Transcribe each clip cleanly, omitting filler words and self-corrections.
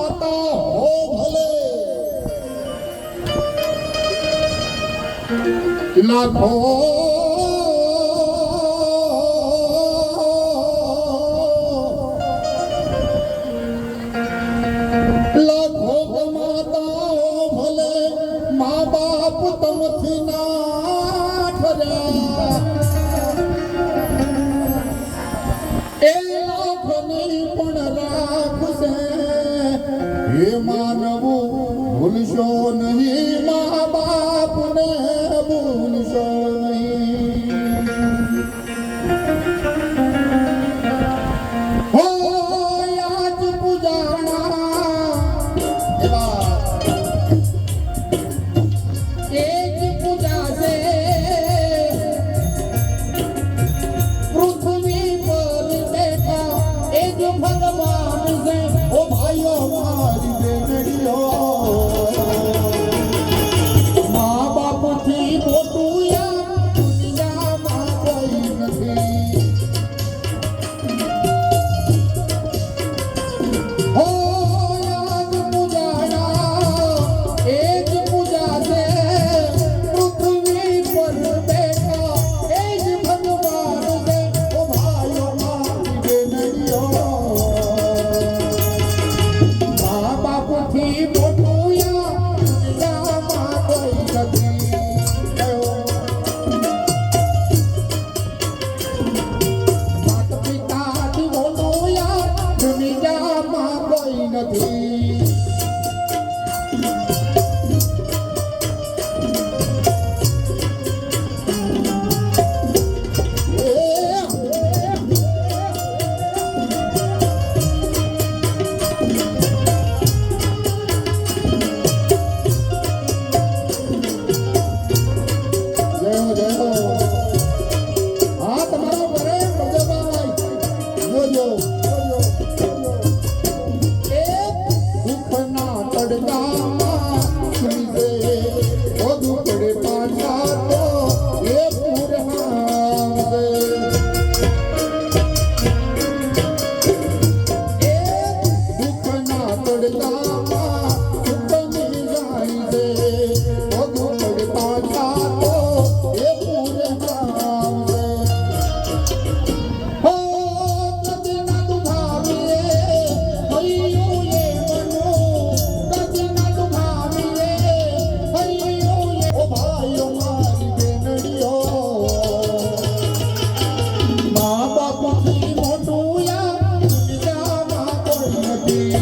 માતા હો ભલે લાખો લાખો કમાતા હો ભલે મા બાપ તમથી ના ઠર્યા એ લાખ નહીં પણ રાખશે હે માનવું ભૂલશો નહીં મા બાપને ભૂલશો નહીં હો આજ પૂજાણા એવા એક પૂજા છે પૃથ્વી પર બેઠા એ જો ભગવાન છે ઓ ભાઈઓ મારી બેટીઓ મા બાપથી મોટું યાર દુનિયામાં કોઈ નથી હો આજ પૂજાના એ જ પૂજા છે પૃથ્વી પર બેઠા એ જ ભગવાન છે ઓ ભાઈઓ મારી બેટીઓ મા બાપથી મોટું યાર દુનિયામાં કોઈ નથી માતા પિતાથી મોટું યાર દુનિયામાં કોઈ નથી જય હો જય હો હા તમારો પ્રેમ પ્રજાભાઈ જોજો એ દુઃખના તડકામાં સુનીજે વધુ પડે પાછા તો એ પૂરનામ એ દુઃખના તડકામાં સુકની જાય છે વધુ પડે પાછા તો એ પૂરનામ હો કદના દુભાવીએ હૈયું એ મનો કદના દુભાવીએ હૈયું એ ઓ ભાઈઓ મારી બેનડીઓ મા બાપથી મોટું યાર દુનિયામાં કોઈ નથી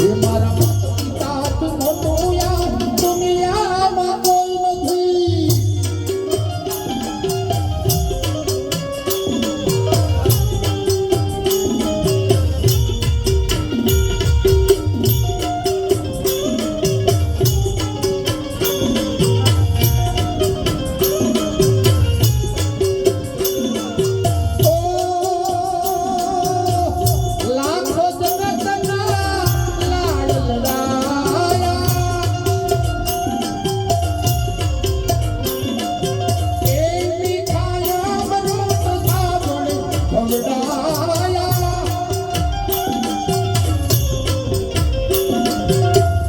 એ મારા માતા પિતાથી મોટું યાર દુનિયામાં કોઈ નથી ઓ લાખો જગતના લાડ લડાયા એ મીઠાયા મનોત સાવણ ભવડાયા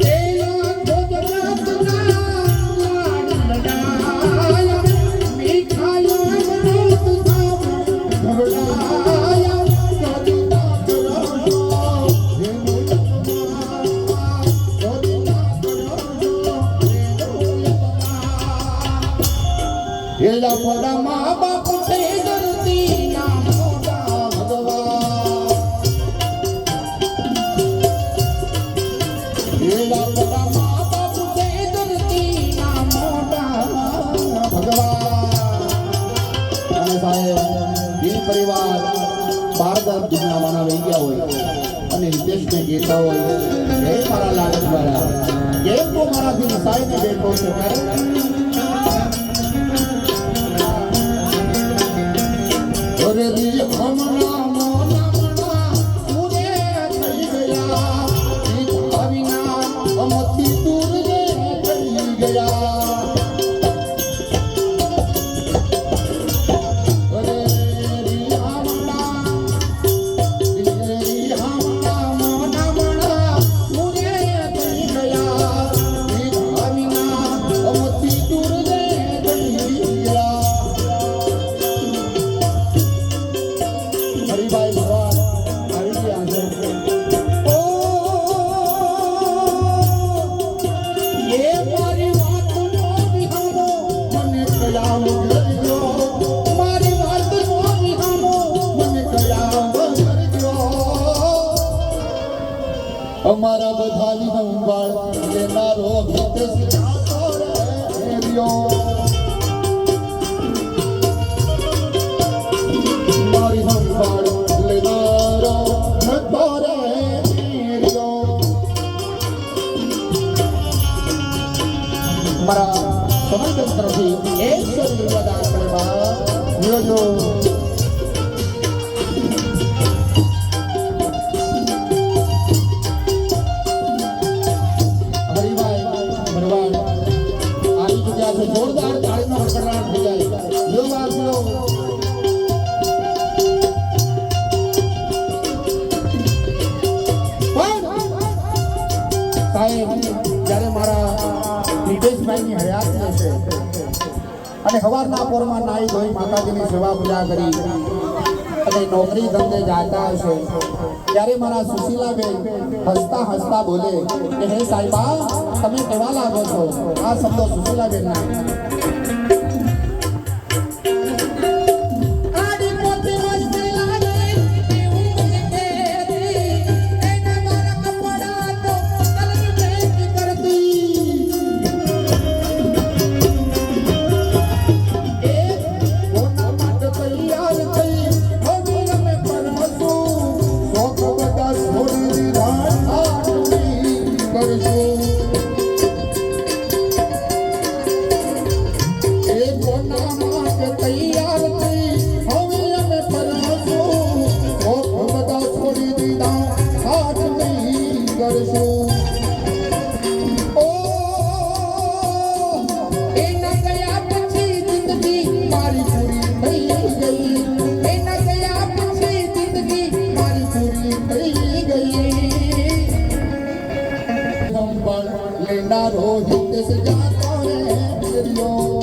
એ લાખો જગતના લાડ લડાયા મીઠાયા મનોત સાવણ ભવડાયા કદી ના કરજો એનું યતના કદી ના કરજો એનું યતના એલા પડા મા બાપ છે ધરતી ના મોટા ભગવાન એલા પડા મા બાપ છે ધરતી ના મોટા ભગવાન અને સાહેબ દિલ પરિવાર બારદાર દુનિયામાં વહી ગયા હોય અને હિતેશને કહેતા હોય હે મારા લાડક વાળા કેમ તો મારાથી નસાઈને બેઠો છે ત્યારે અરે દિલ હમણા મોના મના પૂરે થઈ ગયા ઈ વિના અમથી દૂર જે થઈ ગયા અરે દિલ હમણા હરિભાઈ ભગવાન આવી ગયા છે ઓ એ મારી વાતનો વિહામો મને કયામ કરજો મારી વાતનો વિહામો મને કયામ કરજો અમારા બધાની સંભાળ લેનારો હિતેશ જાતો રહ્યો મારી સંભાળ લેનારો જતો રહ્યો મારા સમય તરફથી એક સદગુરુદાન કરવા જોજો જોરદાર તાળીનો કડકડાટ થઈ જાય લો વાસીઓ સાહેબ જ્યારે મારા હિતેશભાઈની હયાત છે અને સવારના પોરમાં નાઈ ધોઈ માતાજીની સેવા પૂજા કરી અને નોકરી ધંધે જાતા હશે ત્યારે મારા સુશીલાબેન હસતા હસતા બોલે કે હે સાહેબા તમે કેવા લાગો છો આ શબ્દો સુશીલાબેનના લેનારો હિતેશ જાતો રહ્યો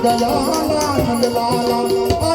दयाला नंदलाला